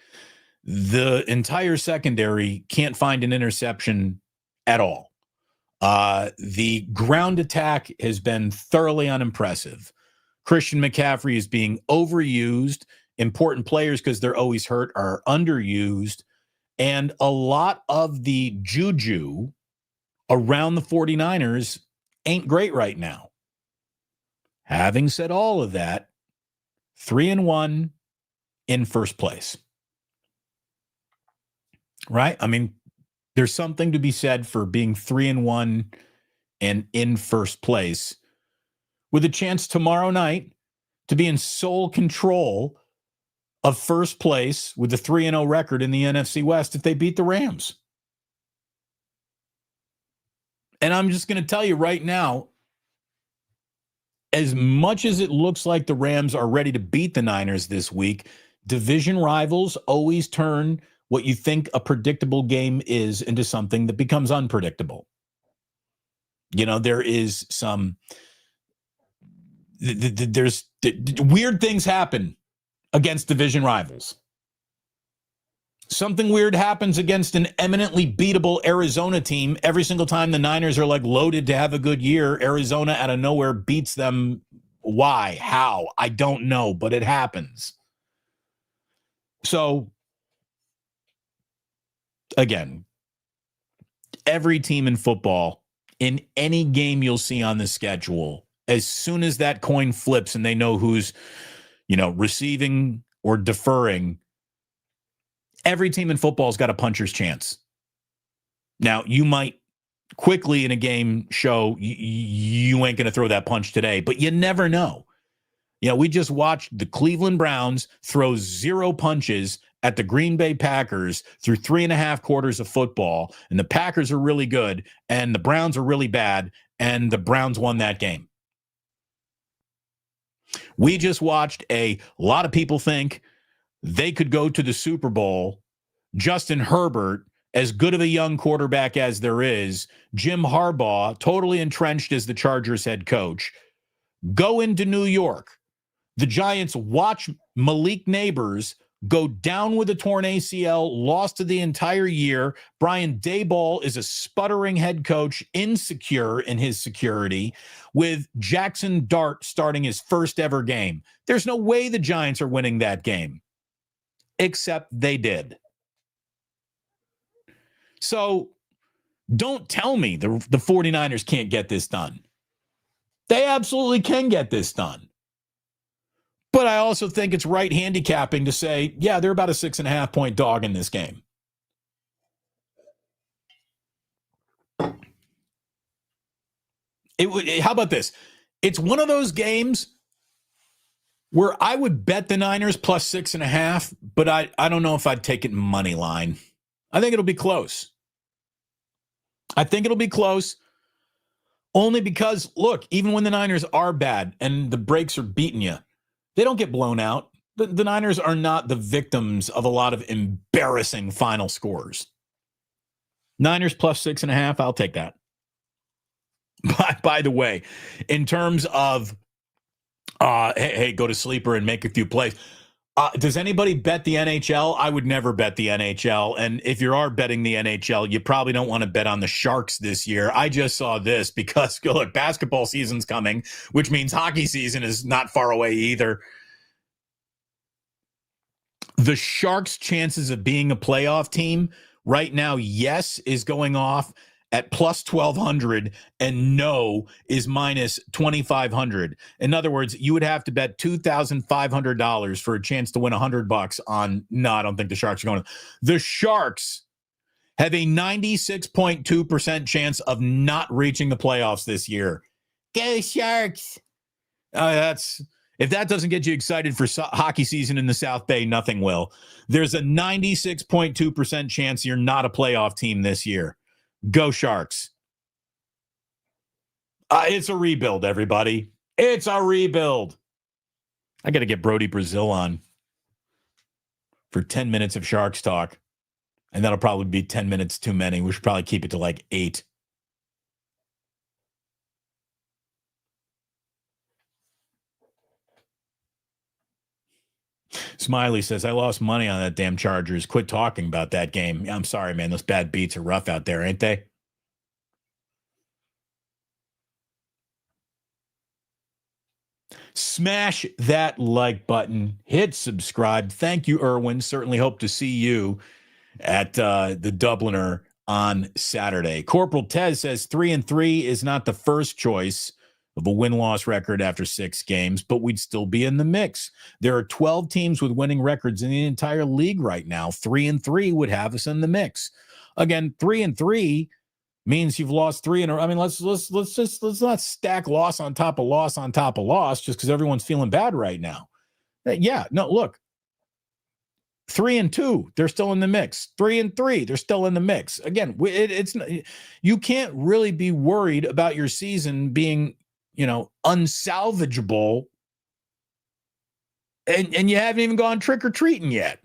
The entire secondary can't find an interception at all. The ground attack has been thoroughly unimpressive. Christian McCaffrey is being overused. Important players, because they're always hurt, are underused. And a lot of the juju around the 49ers ain't great right now. Having said all of that, 3-1 in first place. Right? I mean, there's something to be said for being 3-1 and in first place, with a chance tomorrow night to be in sole control of first place with a 3-0 record in the NFC West if they beat the Rams. And I'm just going to tell you right now, as much as it looks like the Rams are ready to beat the Niners this week, division rivals always turn what you think a predictable game is into something that becomes unpredictable. You know, there is some, there's weird things happen against division rivals. Something weird happens against an eminently beatable Arizona team. Every single time the Niners are like loaded to have a good year, Arizona out of nowhere beats them. Why? How? I don't know, but it happens. So, again, every team in football, in any game you'll see on the schedule, as soon as that coin flips and they know who's, receiving or deferring, every team in football has got a puncher's chance. Now, you might quickly in a game show you ain't going to throw that punch today, but you never know. We just watched the Cleveland Browns throw 0 punches at the Green Bay Packers through 3.5 quarters of football, and the Packers are really good, and the Browns are really bad, and the Browns won that game. We just watched a lot of people think they could go to the Super Bowl. Justin Herbert, as good of a young quarterback as there is, Jim Harbaugh, totally entrenched as the Chargers head coach, go into New York. The Giants watch Malik Neighbors go down with a torn ACL, lost to the entire year. Brian Daboll is a sputtering head coach, insecure in his security, with Jackson Dart starting his first ever game. There's no way the Giants are winning that game, except they did. So don't tell me the 49ers can't get this done. They absolutely can get this done. But I also think it's right handicapping to say, yeah, they're about a 6.5 point dog in this game. How about this? It's one of those games where I would bet the Niners plus 6.5, but I don't know if I'd take it money line. I think it'll be close. Only because, look, even when the Niners are bad and the breaks are beating you, they don't get blown out. The Niners are not the victims of a lot of embarrassing final scores. Niners plus 6.5, I'll take that. By the way, in terms of, hey, go to Sleeper and make a few plays. Does anybody bet the NHL? I would never bet the NHL. And if you are betting the NHL, you probably don't want to bet on the Sharks this year. I just saw this because, look, basketball season's coming, which means hockey season is not far away either. The Sharks' chances of being a playoff team right now, yes, is going off at plus 1,200, and no is minus 2,500. In other words, you would have to bet $2,500 for a chance to win $100 on, no, I don't think the Sharks are going to. The Sharks have a 96.2% chance of not reaching the playoffs this year. Go Sharks! If that doesn't get you excited for hockey season in the South Bay, nothing will. There's a 96.2% chance you're not a playoff team this year. Go Sharks. It's a rebuild, everybody. It's a rebuild. I got to get Brody Brazil on for 10 minutes of Sharks talk. And that'll probably be 10 minutes too many. We should probably keep it to like 8. Smiley says, I lost money on that damn Chargers. Quit talking about that game. I'm sorry, man. Those bad beats are rough out there, ain't they? Smash that like button. Hit subscribe. Thank you, Erwin. Certainly hope to see you at the Dubliner on Saturday. Corporal Tez says 3-3 is not the first choice of a win-loss record after 6 games, but we'd still be in the mix. There are 12 teams with winning records in the entire league right now. 3-3 would have us in the mix. Again, 3-3 means you've lost 3 in a row. I mean, let's not stack loss on top of loss on top of loss just because everyone's feeling bad right now. Yeah, no, look. 3-2, they're still in the mix. 3-3, they're still in the mix. Again, it's you can't really be worried about your season being, unsalvageable, and you haven't even gone trick-or-treating yet.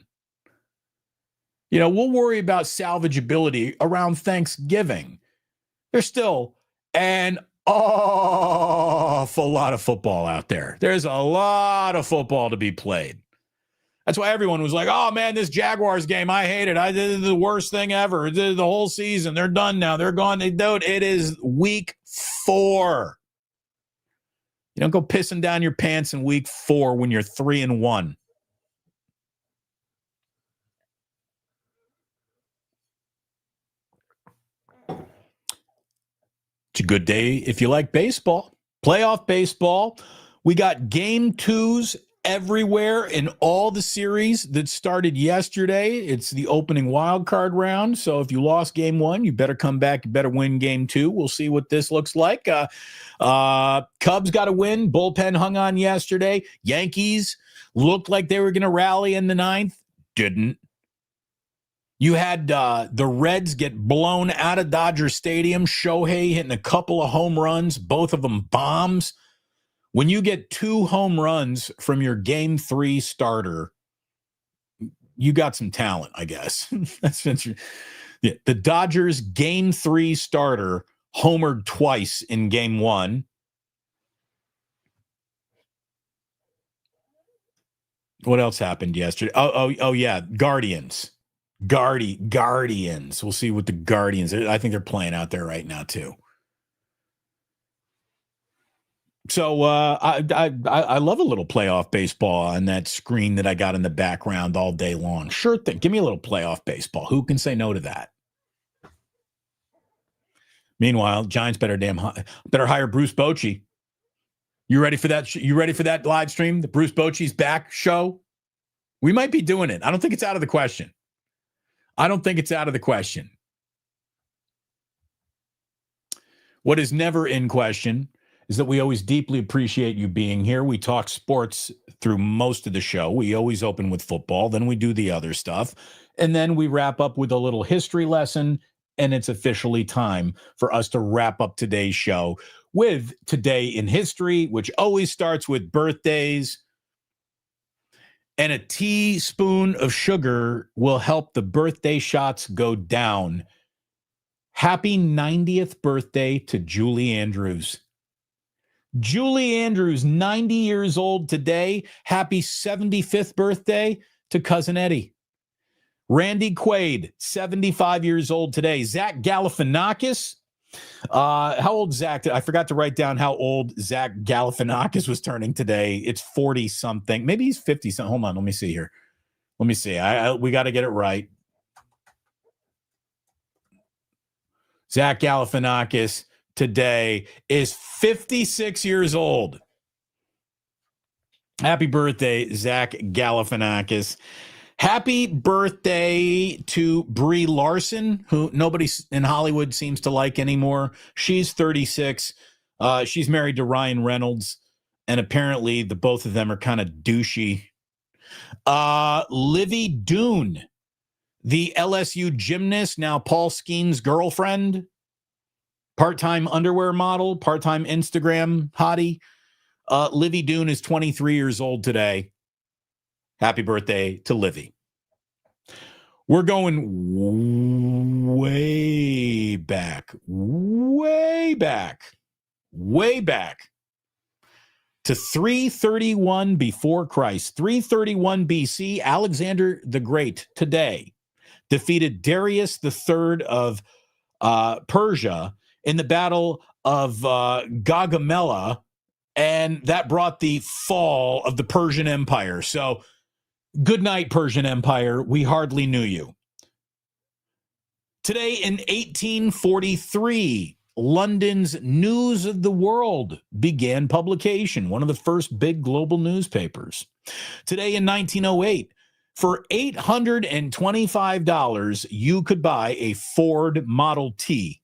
We'll worry about salvageability around Thanksgiving. There's still an awful lot of football out there. There's a lot of football to be played. That's why everyone was like, oh, man, this Jaguars game, I hate it. I did the worst thing ever. The whole season. They're done now. They're gone. Dude, it is week 4. You don't go pissing down your pants in week 4 when you're 3-1. It's a good day if you like baseball. Playoff baseball. We got game 2s everywhere in all the series that started yesterday. It's the opening wild card round. So if you lost game 1, you better come back. You better win game 2. We'll see what this looks like. Cubs got a win. Bullpen hung on yesterday. Yankees looked like they were going to rally in the 9th. Didn't. You had the Reds get blown out of Dodger Stadium. Shohei hitting a couple of home runs, both of them bombs. When you get 2 home runs from your game 3 starter, you got some talent, I guess. That's interesting. Yeah, the Dodgers game 3 starter homered twice in game 1. What else happened yesterday? Oh yeah, Guardians. Guardians. We'll see what the Guardians. I think they're playing out there right now too. So I love a little playoff baseball on that screen that I got in the background all day long. Sure thing. Give me a little playoff baseball. Who can say no to that? Meanwhile, Giants better hire Bruce Bochy. You ready for that? You ready for that live stream? The Bruce Bochy's back show? We might be doing it. I don't think it's out of the question. What is never in question is that we always deeply appreciate you being here. We talk sports through most of the show. We always open with football. Then we do the other stuff. And then we wrap up with a little history lesson. And it's officially time for us to wrap up today's show with Today in History, which always starts with birthdays. And a teaspoon of sugar will help the birthday shots go down. Happy 90th birthday to Julie Andrews. Julie Andrews, 90 years old today. Happy 75th birthday to Cousin Eddie. Randy Quaid, 75 years old today. Zach Galifianakis. How old Zach? I forgot to write down how old Zach Galifianakis was turning today. It's 40-something. Maybe he's 50-something. Hold on. Let me see here. We got to get it right. Zach Galifianakis today is 56 years old. Happy birthday, Zach Galifianakis. Happy birthday to Brie Larson, who nobody in Hollywood seems to like anymore. She's 36. She's married to Ryan Reynolds, and apparently the both of them are kind of douchey. Livy Dune, the LSU gymnast, now Paul Skeen's girlfriend, part-time underwear model, part-time Instagram hottie. Livy Dune is 23 years old today. Happy birthday to Livy. We're going way back. to 331 before Christ. 331 BC, Alexander the Great today defeated Darius III of Persia in the Battle of Gaugamela, and that brought the fall of the Persian Empire. So, good night, Persian Empire. We hardly knew you. Today in 1843, London's News of the World began publication, one of the first big global newspapers. Today in 1908, for $825, you could buy a Ford Model T.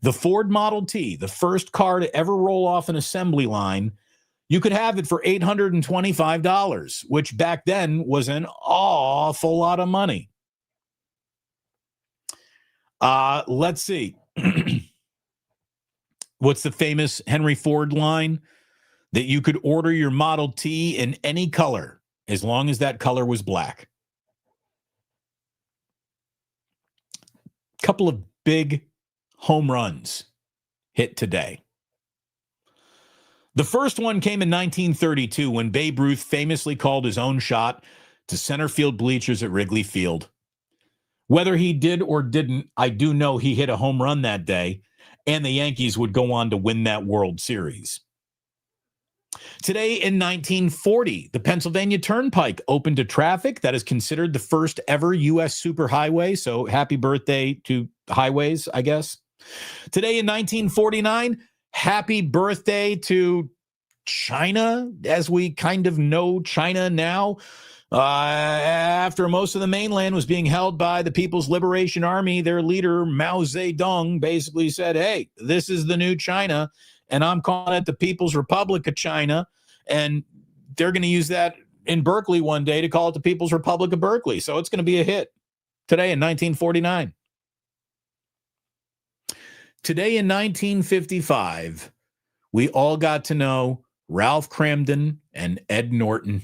The Ford Model T, the first car to ever roll off an assembly line, you could have it for $825, which back then was an awful lot of money. Let's see. What's the famous Henry Ford line? That you could order your Model T in any color, as long as that color was black. Couple of big home runs hit today. The first one came in 1932 when Babe Ruth famously called his own shot to center field bleachers at Wrigley Field. Whether he did or didn't, I do know he hit a home run that day, and the Yankees would go on to win that World Series. Today in 1940, the Pennsylvania Turnpike opened to traffic. That is considered the first ever U.S. superhighway, so happy birthday to highways, I guess. Today in 1949, happy birthday to China, as we kind of know China now. After most of the mainland was being held by the People's Liberation Army, their leader, Mao Zedong, basically said, hey, this is the new China, and I'm calling it the People's Republic of China, and they're going to use that in Berkeley one day to call it the People's Republic of Berkeley. So it's going to be a hit. Today in 1949. Today in 1955, we all got to know Ralph Cramden and Ed Norton.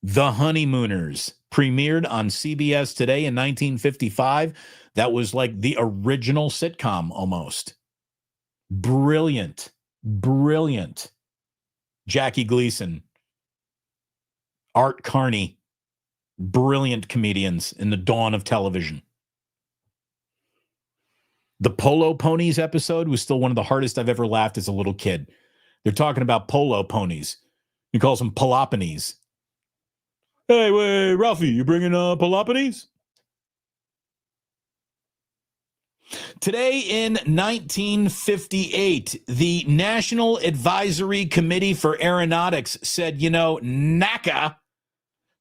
The Honeymooners premiered on CBS Today in 1955. That was like the original sitcom almost. Brilliant, brilliant. Jackie Gleason, Art Carney, brilliant comedians in the dawn of television. The Polo Ponies episode was still one of the hardest I've ever laughed as a little kid. They're talking about polo ponies. He calls them Peloponnese. Hey, wait, Ralphie, you bringing Peloponnese? Today in 1958, the National Advisory Committee for Aeronautics said, you know, NACA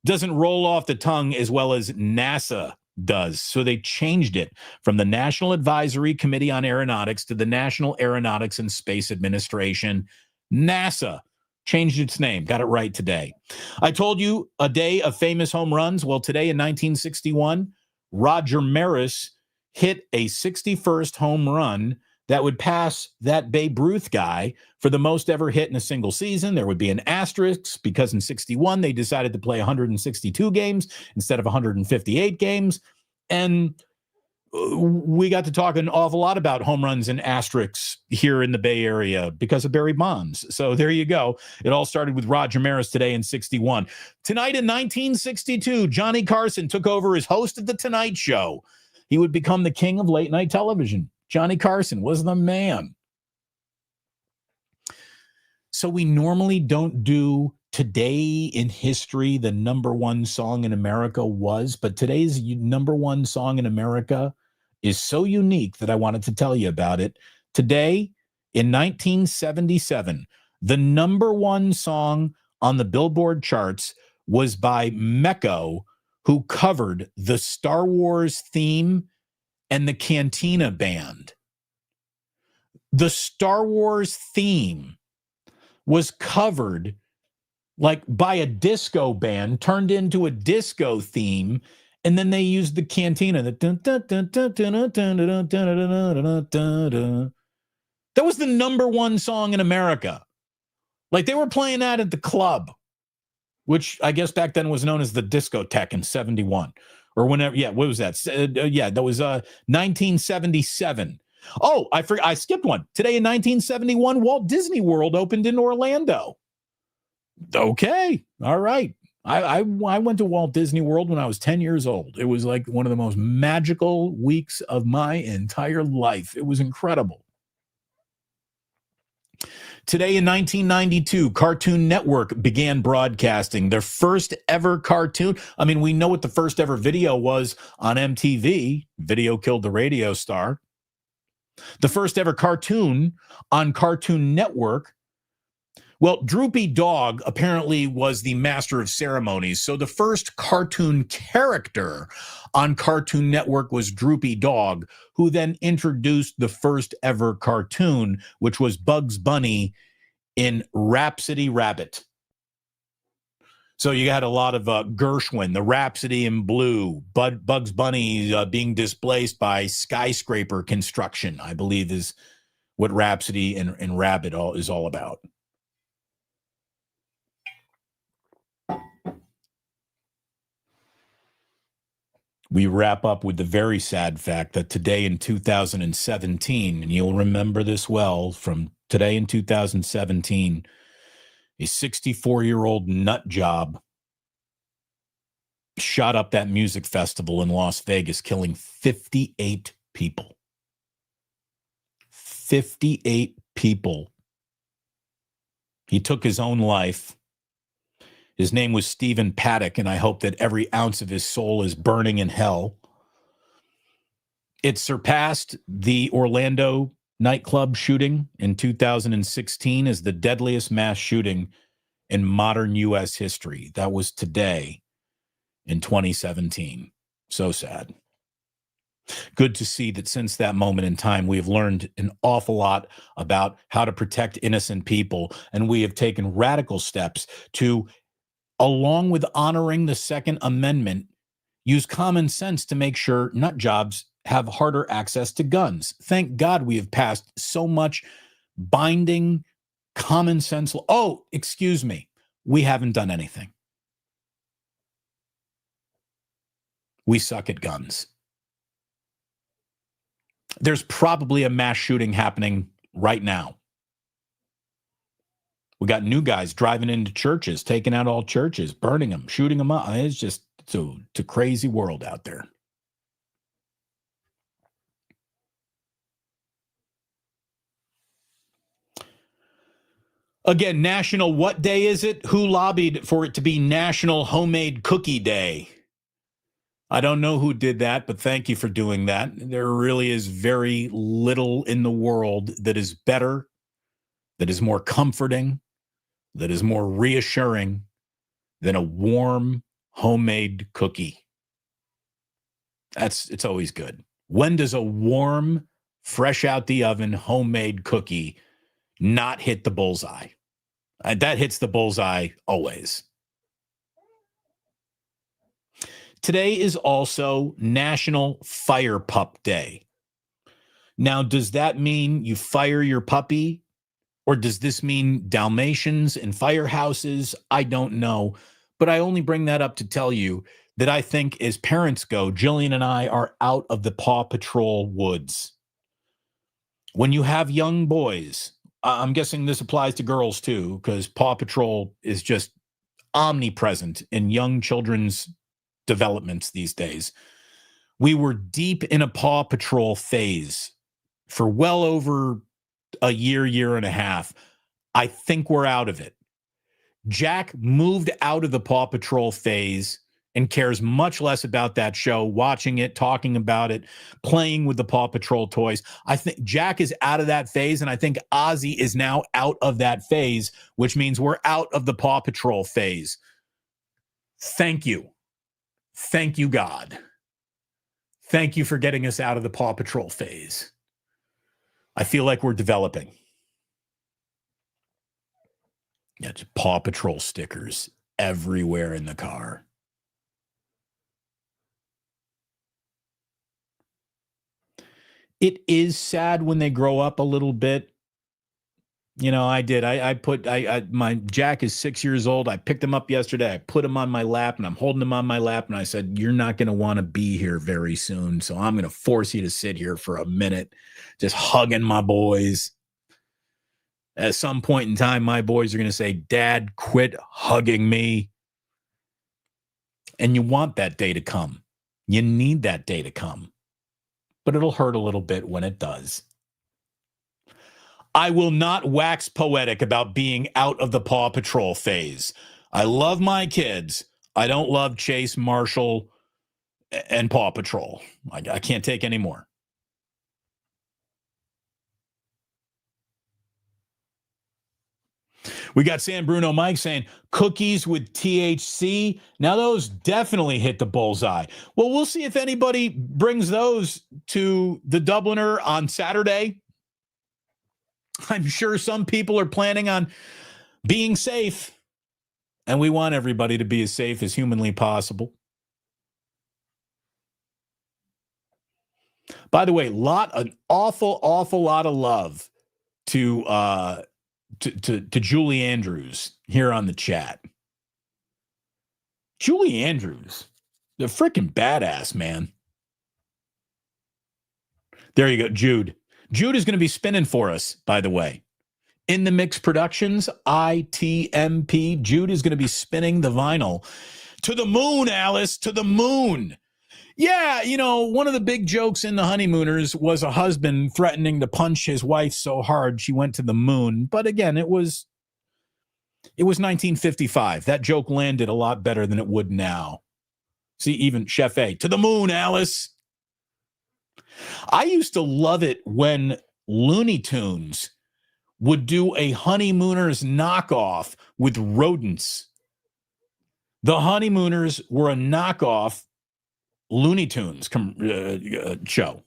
doesn't roll off the tongue as well as NASA does. So they changed it from the National Advisory Committee on Aeronautics to the National Aeronautics and Space Administration, NASA. Changed its name. Got it right today. I told you a day of famous home runs. Well, today in 1961, Roger Maris hit a 61st home run that would pass that Babe Ruth guy for the most ever hit in a single season. There would be an asterisk because in 61, they decided to play 162 games instead of 158 games. And we got to talk an awful lot about home runs and asterisks here in the Bay Area because of Barry Bonds. So there you go. It all started with Roger Maris today in 61. Tonight in 1962, Johnny Carson took over as host of The Tonight Show. He would become the king of late night television. Johnny Carson was the man. So we normally don't do today in history, the number one song in America was, but today's number one song in America is so unique that I wanted to tell you about it. Today, in 1977, the number one song on the Billboard charts was by Mecco, who covered the Star Wars theme and the Cantina Band. The Star Wars theme was covered like by a disco band, turned into a disco theme, and then they used the Cantina. That was the number one song in America. Like they were playing that at the club, which I guess back then was known as the Discotheque in 71 or whenever. Yeah, what was that? That was 1977. Oh, I skipped one. Today in 1971, Walt Disney World opened in Orlando. Okay. All right. I went to Walt Disney World when I was 10 years old. It was like one of the most magical weeks of my entire life. It was incredible. Today in 1992, Cartoon Network began broadcasting their first ever cartoon. I mean, we know what the first ever video was on MTV. Video killed the radio star. The first ever cartoon on Cartoon Network. Well, Droopy Dog apparently was the master of ceremonies. So the first cartoon character on Cartoon Network was Droopy Dog, who then introduced the first ever cartoon, which was Bugs Bunny in Rhapsody Rabbit. So you had a lot of Gershwin, the Rhapsody in Blue, Bugs Bunny being displaced by skyscraper construction, I believe is what Rhapsody and Rabbit is all about. We wrap up with the very sad fact that today in 2017, and you'll remember this well from today in 2017, a 64-year-old nut job shot up that music festival in Las Vegas, killing 58 people. 58 people. He took his own life. His name was Stephen Paddock, and I hope that every ounce of his soul is burning in hell. It surpassed the Orlando nightclub shooting in 2016 as the deadliest mass shooting in modern U.S. history. That was today in 2017. So sad. Good to see that since that moment in time, we have learned an awful lot about how to protect innocent people, and we have taken radical steps to, along with honoring the Second Amendment, use common sense to make sure nut jobs have harder access to guns. Thank God we have passed so much binding common sense. Oh, excuse me. We haven't done anything. We suck at guns. There's probably a mass shooting happening right now. We got new guys driving into churches, taking out all churches, burning them, shooting them up. I mean, it's just it's a crazy world out there. Again, National what day is it? Who lobbied for it to be National Homemade Cookie Day? I don't know who did that, but thank you for doing that. There really is very little in the world that is better, that is more comforting, that is more reassuring than a warm homemade cookie. It's always good. When does a warm, fresh out the oven homemade cookie not hit the bullseye? That hits the bullseye always. Today is also National Fire Pup Day. Now, does that mean you fire your puppy? Or does this mean Dalmatians and firehouses? I don't know. But I only bring that up to tell you that I think as parents go, Jillian and I are out of the Paw Patrol woods. When you have young boys, I'm guessing this applies to girls too, because Paw Patrol is just omnipresent in young children's developments these days. We were deep in a Paw Patrol phase for well over a year and a half. I think we're out of it. Jack moved out of the Paw Patrol phase and cares much less about that show, watching it, talking about it, playing with the Paw Patrol toys. I think Jack is out of that phase, and I think Ozzy is now out of that phase, which means we're out of the Paw Patrol phase. Thank you. Thank you, God. Thank you for getting us out of the Paw Patrol phase. I feel like we're developing. Yeah, just Paw Patrol stickers everywhere in the car. It is sad when they grow up a little bit. You know, I did. My Jack is 6 years old. I picked him up yesterday. I put him on my lap, and I'm holding him on my lap. And I said, you're not going to want to be here very soon. So I'm going to force you to sit here for a minute, just hugging my boys. At some point in time, my boys are going to say, Dad, quit hugging me. And you want that day to come. You need that day to come. But it'll hurt a little bit when it does. I will not wax poetic about being out of the Paw Patrol phase. I love my kids. I don't love Chase, Marshall, and Paw Patrol. I can't take any more. We got San Bruno Mike saying cookies with THC. Now those definitely hit the bullseye. Well, we'll see if anybody brings those to the Dubliner on Saturday. I'm sure some people are planning on being safe, and we want everybody to be as safe as humanly possible. By the way, an awful lot of love to Julie Andrews here on the chat. Julie Andrews, the freaking badass, man. There you go, Jude. Jude is going to be spinning for us, by the way. In the Mix Productions, ITMP. Jude is going to be spinning the vinyl. To the moon, Alice, to the moon. Yeah, one of the big jokes in The Honeymooners was a husband threatening to punch his wife so hard she went to the moon. But again, it was 1955. That joke landed a lot better than it would now. See, even Chef A, to the moon, Alice. I used to love it when Looney Tunes would do a Honeymooners knockoff with rodents. The Honeymooners were a knockoff Looney Tunes show.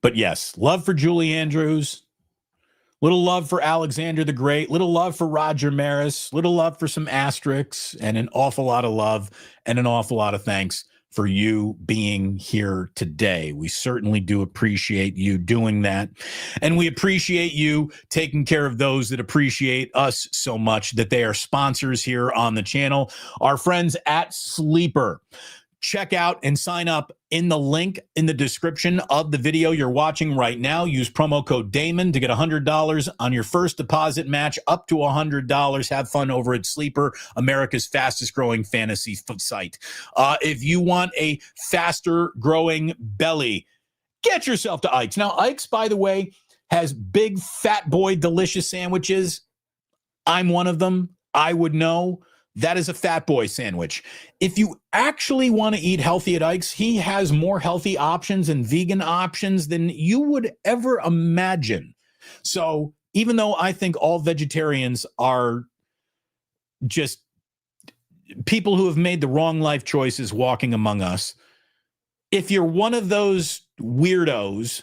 But yes, love for Julie Andrews, little love for Alexander the Great, little love for Roger Maris, little love for some asterisks, and an awful lot of love and an awful lot of thanks for you being here today. We certainly do appreciate you doing that. And we appreciate you taking care of those that appreciate us so much that they are sponsors here on the channel. Our friends at Sleeper. Check out and sign up in the link in the description of the video you're watching right now. Use promo code Damon to get $100 on your first deposit match up to $100. Have fun over at Sleeper, America's fastest growing fantasy site. If you want a faster growing belly, get yourself to Ike's. Now, Ike's, by the way, has big fat boy delicious sandwiches. I'm one of them. I would know. That is a fat boy sandwich. If you actually want to eat healthy at Ike's, he has more healthy options and vegan options than you would ever imagine. So even though I think all vegetarians are just people who have made the wrong life choices walking among us, if you're one of those weirdos,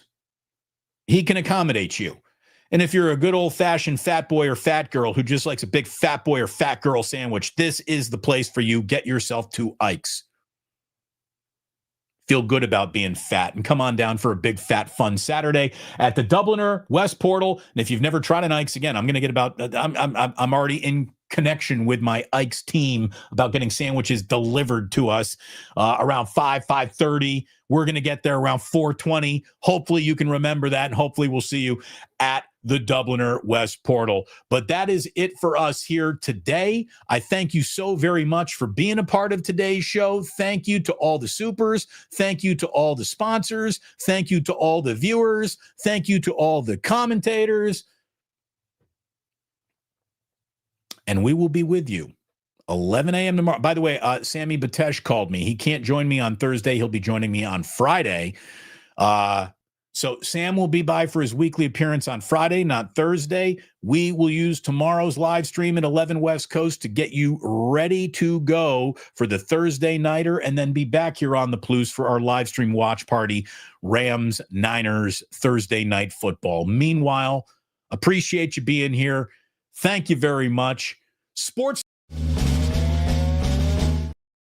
he can accommodate you. And if you're a good old-fashioned fat boy or fat girl who just likes a big fat boy or fat girl sandwich, this is the place for you. Get yourself to Ike's. Feel good about being fat and come on down for a big fat fun Saturday at the Dubliner West Portal. And if you've never tried an Ike's, again, I'm going to get about. I'm already in connection with my Ike's team about getting sandwiches delivered to us around 5:30. We're going to get there around 4:20. Hopefully you can remember that, and hopefully we'll see you at the Dubliner West Portal. But that is it for us here today. I thank you so very much for being a part of today's show. Thank you to all the supers. Thank you to all the sponsors. Thank you to all the viewers. Thank you to all the commentators. And we will be with you 11 a.m. tomorrow. By the way, Sammy Batesh called me. He can't join me on Thursday. He'll be joining me on Friday. So Sam will be by for his weekly appearance on Friday, not Thursday. We will use tomorrow's live stream at 11 West Coast to get you ready to go for the Thursday nighter, and then be back here on the Plus for our live stream watch party, Rams, Niners, Thursday night football. Meanwhile, appreciate you being here. Thank you very much. Sports